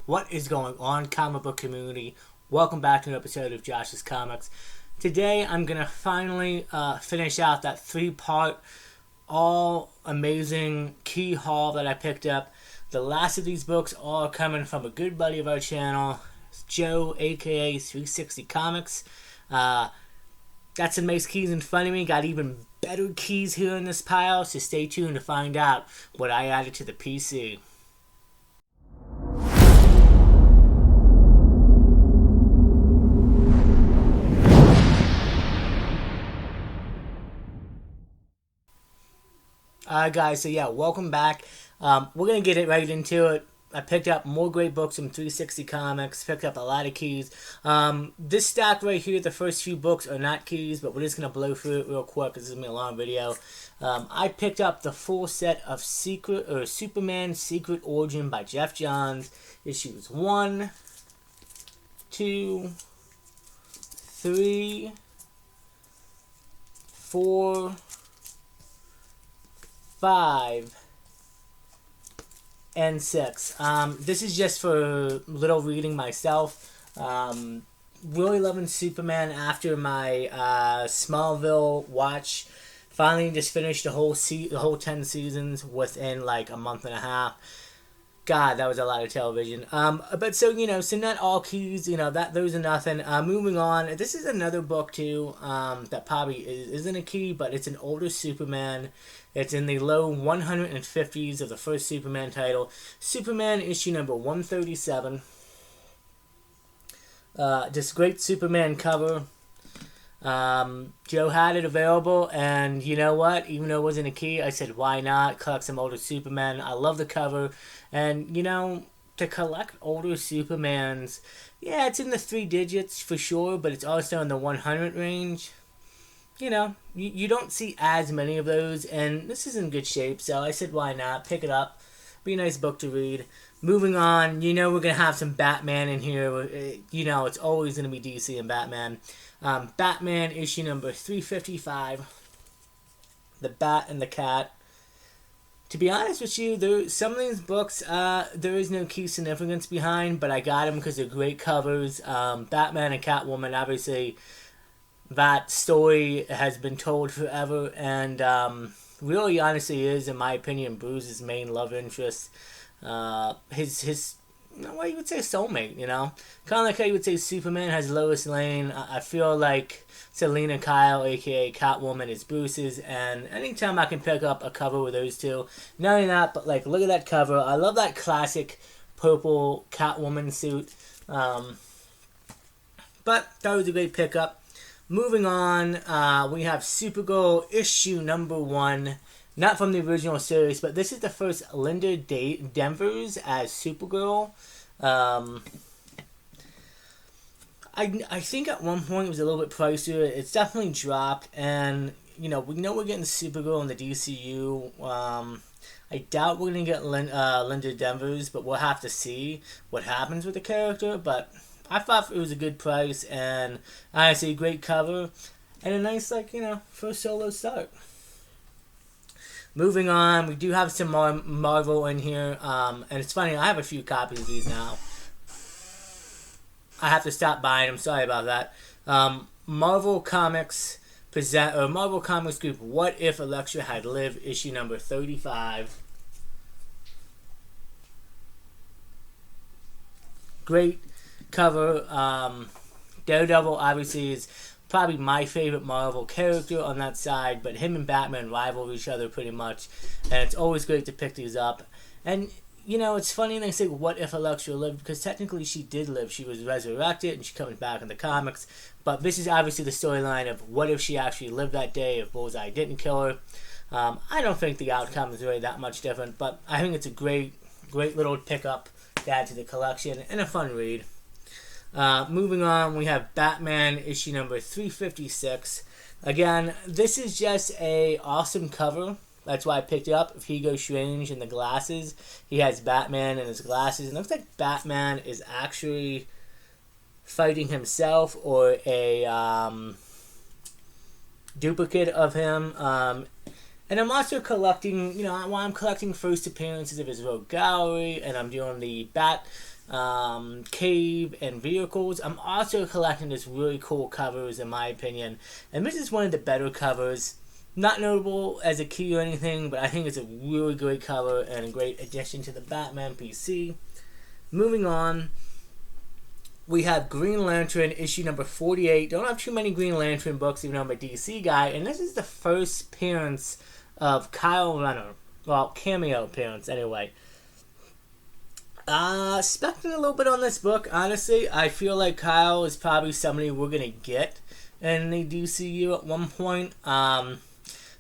What is going on, comic book community? Welcome back to an episode of Josh's Comics. Today I'm going to finally finish out that three-part, all amazing key haul that I picked up. The last of these books are coming from a good buddy of our channel, Joe, aka 360 Comics. Got some nice keys in front of me. Got even better keys here in this pile, so stay tuned to find out what I added to the PC. Alright guys, so yeah, welcome back. We're going to get it right into it. I picked up more great books from 360 Comics, picked up a lot of keys. This stack right here, the first few books are not keys, but we're just going to blow through it real quick because this is going to be a long video. I picked up the full set of Superman Secret Origin by Jeff Johns, issues 1, 2, 3, 4, 5, and 6. This is just for little reading myself. Really loving Superman after my Smallville watch. Finally just finished the whole 10 seasons within like a month and a half. God, that was a lot of television. But so not all keys, those are nothing. Moving on, this is another book too, that probably isn't a key, but it's an older Superman. It's in the low 150s of the first Superman title. Superman issue number 137. Just great Superman cover. Joe had it available, and you know what? Even though it wasn't a key, I said, why not collect some older Superman? I love the cover, and to collect older Supermans, yeah, it's in the 3 digits for sure, but it's also in the 100 range. You don't see as many of those, and this is in good shape, so I said, why not? Pick it up. Be a nice book to read. Moving on, we're going to have some Batman in here. It's always going to be DC and Batman. Batman issue number 355. The Bat and the Cat. To be honest with you, some of these books, there is no key significance behind, but I got them because they're great covers. Batman and Catwoman, obviously, that story has been told forever, and really, honestly, is, in my opinion, Bruce's main love interest. His well, you would say soulmate, kind of like how you would say Superman has Lois Lane. I feel like Selena Kyle, aka Catwoman, is Bruce's, and anytime I can pick up a cover with those two, not only that, but like, look at that cover. I love that classic purple Catwoman suit. But that was a great pickup. Moving on, we have Supergirl issue number 1. Not from the original series, but this is the first Linda Denvers as Supergirl. I think at one point it was a little bit pricier. It's definitely dropped, and we know we're getting Supergirl in the DCU. I doubt we're gonna get Linda Denvers, but we'll have to see what happens with the character. But I thought it was a good price, and honestly, great cover, and a nice first solo start. Moving on, we do have some Marvel in here, and it's funny, I have a few copies of these now. I have to stop buying them, sorry about that. Marvel Comics Group, What If Elektra Had Lived, issue number 35. Great cover. Daredevil obviously is probably my favorite Marvel character on that side, but him and Batman rival each other pretty much, and it's always great to pick these up. And it's funny they say, what if Elektra lived, because technically she did live. She was resurrected and she comes back in the comics, but this is obviously the storyline of what if she actually lived that day, if Bullseye didn't kill her. I don't think the outcome is really that much different, but I think it's a great little pickup to add to the collection and a fun read. Moving on, we have Batman issue number 356. Again, this is just a awesome cover. That's why I picked it up. If Hugo Strange in the glasses, he has Batman in his glasses, and it looks like Batman is actually fighting himself or a duplicate of him. And I'm also collecting, I'm collecting first appearances of his Rogue Gallery, and I'm doing the Bat cave, and vehicles. I'm also collecting this really cool covers, in my opinion. And this is one of the better covers. Not notable as a key or anything, but I think it's a really great cover and a great addition to the Batman PC. Moving on, we have Green Lantern issue number 48. Don't have too many Green Lantern books, even though I'm a DC guy. And this is the first appearance of Kyle Rayner. Well, cameo appearance, anyway. Expecting a little bit on this book, honestly. I feel like Kyle is probably somebody we're going to get in the DCU at one point.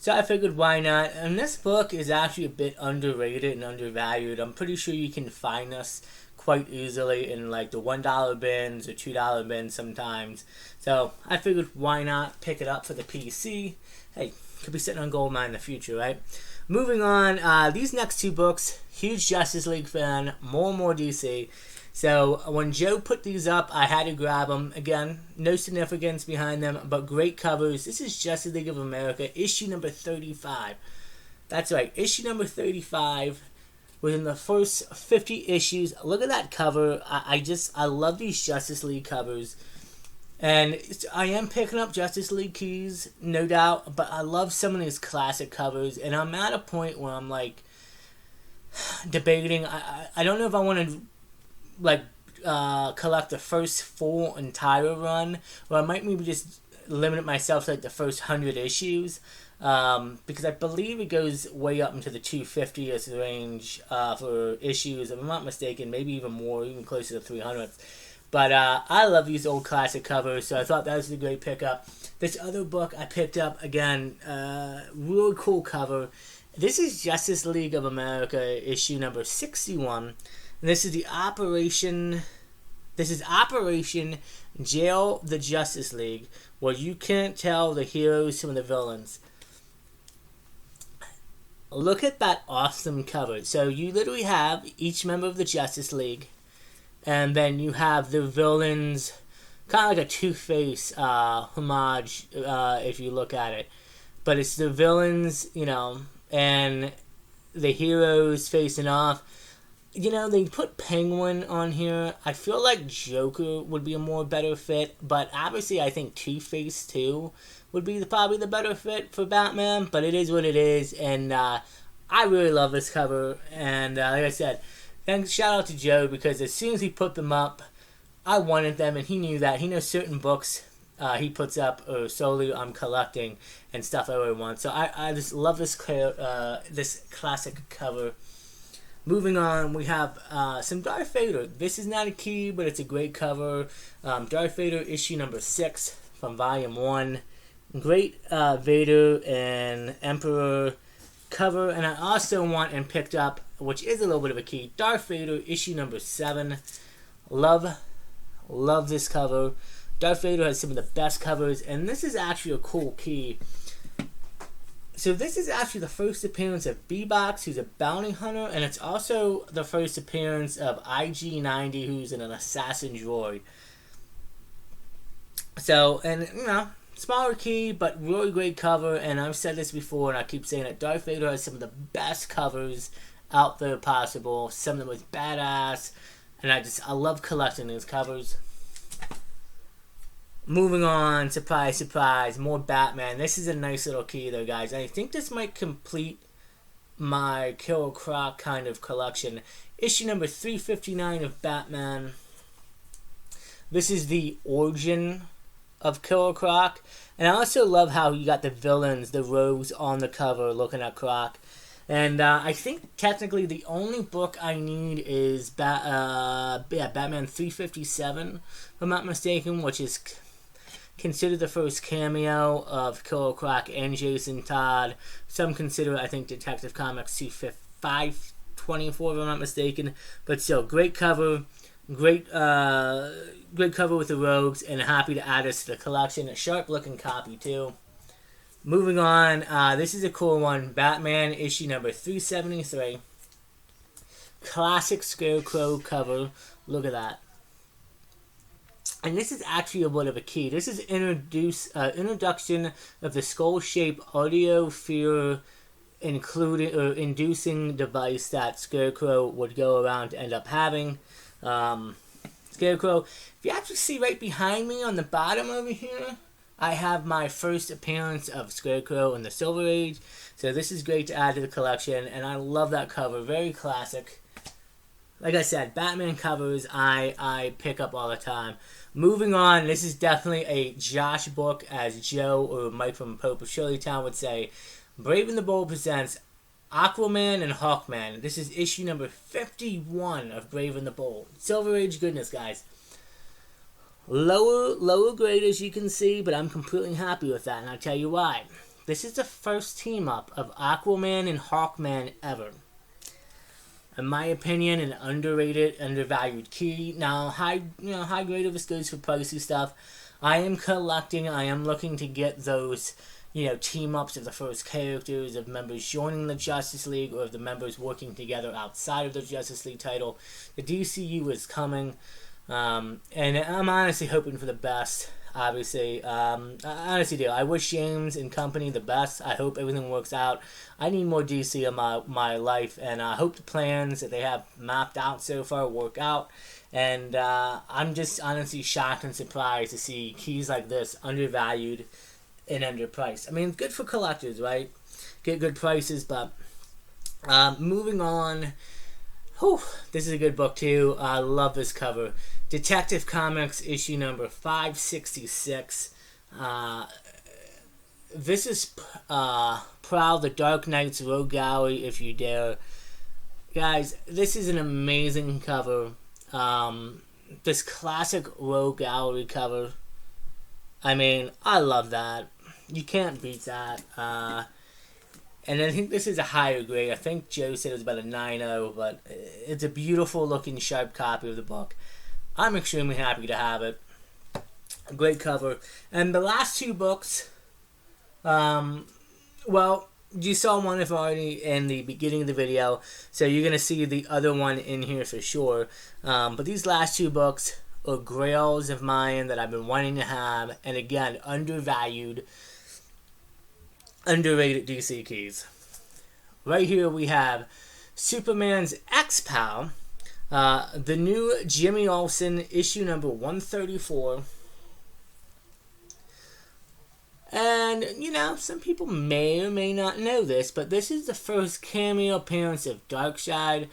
So I figured, why not? And this book is actually a bit underrated and undervalued. I'm pretty sure you can find this quite easily in like the $1 bins or $2 bins sometimes. So I figured, why not pick it up for the PC? Hey, could be sitting on goldmine in the future, right? Moving on, these next two books, huge Justice League fan, more and more DC. So when Joe put these up, I had to grab them. Again, no significance behind them, but great covers. This is Justice League of America, issue number 35. That's right, issue number 35. Within the first 50 issues, look at that cover. I love these Justice League covers. And I am picking up Justice League keys, no doubt, but I love some of these classic covers. And I'm at a point where I'm like debating. I don't know if I want to collect the first full entire run, or I might maybe just limit myself to like the first 100 issues, because I believe it goes way up into the 250th range for issues, if I'm not mistaken, maybe even more, even closer to 300th. But I love these old classic covers, so I thought that was a great pickup. This other book I picked up, again, really cool cover. This is Justice League of America issue number 61. And this is Operation Jail the Justice League, where you can't tell the heroes from the villains. Look at that awesome cover. So you literally have each member of the Justice League, and then you have the villains, kind of like a Two-Face homage, if you look at it. But it's the villains, and the heroes facing off. They put Penguin on here. I feel like Joker would be a more better fit, but obviously I think Two-Face too would be probably the better fit for Batman, but it is what it is, and I really love this cover, and like I said, shout out to Joe, because as soon as he put them up, I wanted them, and he knew that. He knows certain books he puts up or solely I'm collecting and stuff I really want, so I just love this classic cover. Moving on, we have some Darth Vader. This is not a key, but it's a great cover. Darth Vader issue number 6 from volume 1. Great Vader and Emperor cover. And I also want and picked up, which is a little bit of a key, Darth Vader issue number 7. Love this cover. Darth Vader has some of the best covers, and this is actually a cool key. So this is actually the first appearance of B-Box, who's a bounty hunter, and it's also the first appearance of IG-90, who's an assassin droid. So, and smaller key, but really great cover, and I've said this before, and I keep saying it, Darth Vader has some of the best covers out there possible, some of the most badass, and I love collecting these covers. Moving on, surprise, surprise, more Batman. This is a nice little key though, guys. I think this might complete my Killer Croc kind of collection. Issue number 359 of Batman. This is the origin of Killer Croc. And I also love how you got the villains, the rogues on the cover looking at Croc. And I think technically the only book I need is Batman 357, if I'm not mistaken, which is considered the first cameo of Killer Croc and Jason Todd. Some consider it, I think, Detective Comics 524, if I'm not mistaken. But still, great cover. Great cover with the rogues, and happy to add this to the collection. A sharp-looking copy, too. Moving on, this is a cool one. Batman issue number 373. Classic Scarecrow cover. Look at that. And this is actually a bit of a key. This is introduction of the skull-shaped audio fear inducing device that Scarecrow would go around to end up having. Scarecrow. If you actually see right behind me on the bottom over here, I have my first appearance of Scarecrow in the Silver Age. So this is great to add to the collection, and I love that cover. Very classic. Like I said, Batman covers I pick up all the time. Moving on, this is definitely a Josh book, as Joe or Mike from Pope of Shirleytown would say. Brave and the Bold presents Aquaman and Hawkman. This is issue number 51 of Brave and the Bold. Silver Age goodness, guys. Lower grade, as you can see, but I'm completely happy with that, and I'll tell you why. This is the first team-up of Aquaman and Hawkman ever. In my opinion, an underrated, undervalued key. Now, high grade of this goes for pricey stuff. I am collecting. I am looking to get those, team-ups of the first characters, of members joining the Justice League, or of the members working together outside of the Justice League title. The DCU is coming, and I'm honestly hoping for the best. Obviously, I honestly do. I wish James and company the best. I hope everything works out. I need more DC in my life, and I hope the plans that they have mapped out so far work out. And I'm just honestly shocked and surprised to see keys like this undervalued and underpriced. I mean, it's good for collectors, right? Get good prices, but moving on. Whew, this is a good book too. I love this cover. Detective Comics issue number 566. This is Prowl the Dark Knight's Rogue Gallery, if you dare. Guys, this is an amazing cover. This classic Rogue Gallery cover. I mean, I love that. You can't beat that. And I think this is a higher grade. I think Joe said it was about a 9.0, but it's a beautiful looking, sharp copy of the book. I'm extremely happy to have it. A great cover. And the last two books, well, you saw one of already in the beginning of the video, so you're going to see the other one in here for sure. But these last two books are grails of mine that I've been wanting to have, and again, undervalued, underrated DC keys. Right here we have Superman's X-Pal, the new Jimmy Olsen issue number 134. And, some people may or may not know this, but this is the first cameo appearance of Darkseid.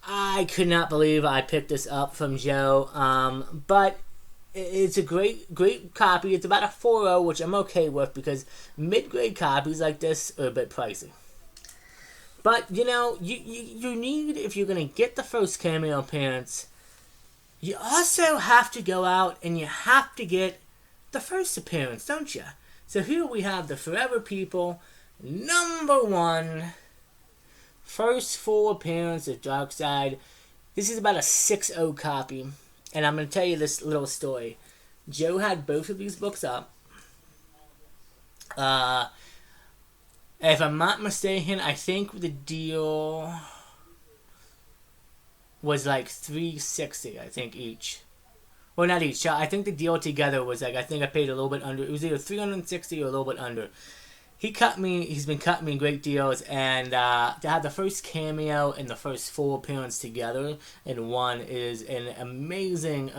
I could not believe I picked this up from Joe, but it's a great copy. It's about a 4.0, which I'm okay with because mid-grade copies like this are a bit pricey. But, you need, if you're going to get the first cameo appearance, you also have to go out and you have to get the first appearance, don't you? So here we have the Forever People, number 1, first full appearance of Darkseid. This is about a 6.0 copy. And I'm going to tell you this little story. Joe had both of these books up. If I'm not mistaken, I think the deal was like $360, I think, each. Well, not each. I think the deal together was I think I paid a little bit under. It was either $360 or a little bit under. He's been cutting me great deals, and to have the first cameo and the first full appearance together in one is an amazing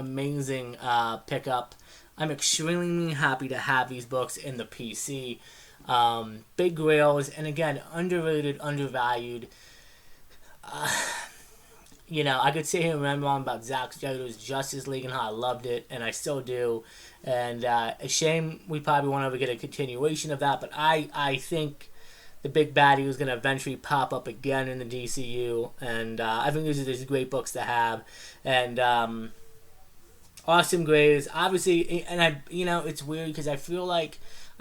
pickup. I'm extremely happy to have these books in the PC. Big grails, and again, underrated, undervalued. I could sit here and remember on about Zack Snyder's Justice League and how I loved it, and I still do. And a shame we probably won't ever get a continuation of that, but I think the big baddie is going to eventually pop up again in the DCU, and I think these are just great books to have. And awesome grades, obviously, and it's weird because I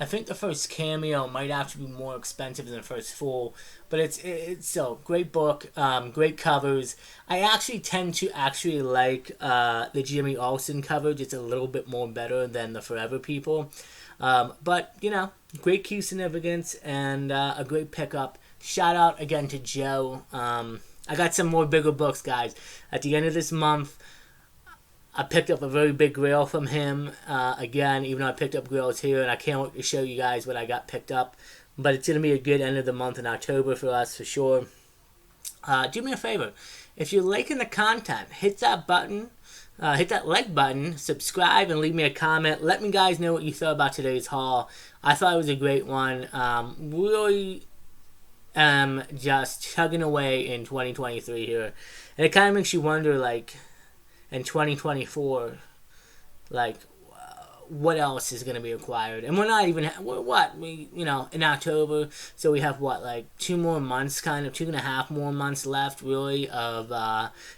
think the first cameo might have to be more expensive than the first full, but it's still great book, great covers. I actually tend to like the Jimmy Olsen cover just a little bit more better than the Forever People, but great key significance and a great pickup. Shout out again to Joe. I got some more bigger books, guys. At the end of this month, I picked up a very big grail from him, again, even though I picked up grails here, and I can't wait to show you guys what I got picked up. But it's going to be a good end of the month in October for us, for sure. Do me a favor. if you're liking the content, hit that button. Hit that like button, subscribe, and leave me a comment. Let me guys know what you thought about today's haul. I thought it was a great one. Really just chugging away in 2023 here. And it kind of makes you wonder, like, in 2024, like, what else is going to be acquired? And we're not even, in October, so we have, like 2 more months, kind of 2.5 more months left, really, of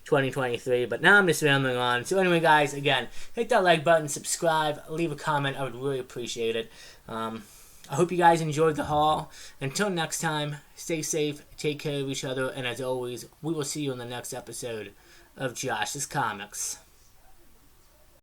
2023. But now I'm just rambling on. So anyway, guys, again, hit that like button, subscribe, leave a comment. I would really appreciate it. I hope you guys enjoyed the haul. Until next time, stay safe, take care of each other, and as always, we will see you in the next episode of Josh's Comics.